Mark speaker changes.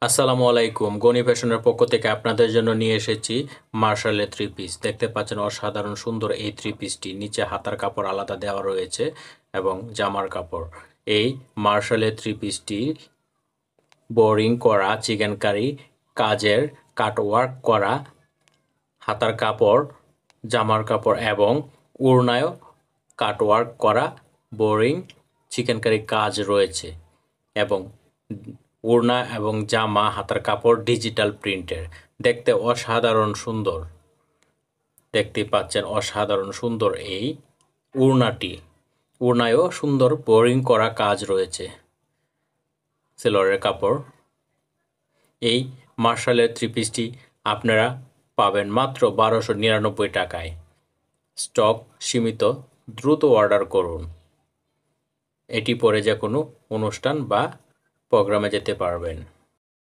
Speaker 1: আসসালামু আলাইকুম। গনি ফ্যাশনের পক্ষ থেকে আপনাদের জন্য নিয়ে এসেছি মার্শালের থ্রি পিস। দেখতে পাচ্ছেন অসাধারণ সুন্দর এই থ্রি পিসটি। নিচে হাতার কাপড় আলাদা দেওয়া রয়েছে এবং জামার কাপড়। এই মার্শালের থ্রি পিসটি বোরিং করা চিকেন কারি কাজের কাটওয়ার্ক করা হাতার কাপড়, জামার কাপড় এবং ওড়নায়ও কাটওয়ার্ক করা বোরিং চিকেন কারি কাজ রয়েছে এবং ওড়না এবং জামা হাতার কাপড় ডিজিটাল প্রিন্টের। দেখতে অসাধারণ সুন্দর। দেখতেই পাচ্ছেন অসাধারণ সুন্দর এই ওড়নাটি। ওড়নায়ও সুন্দর বোরিং করা কাজ রয়েছে। সেলোয়ারের কাপড়। এই মার্শালের থ্রি পিসটি আপনারা পাবেন মাত্র 1299 টাকায়। স্টক সীমিত, দ্রুত অর্ডার করুন। এটি পরে যে কোনো অনুষ্ঠান বা প্রোগ্রামে যেতে পারবেন।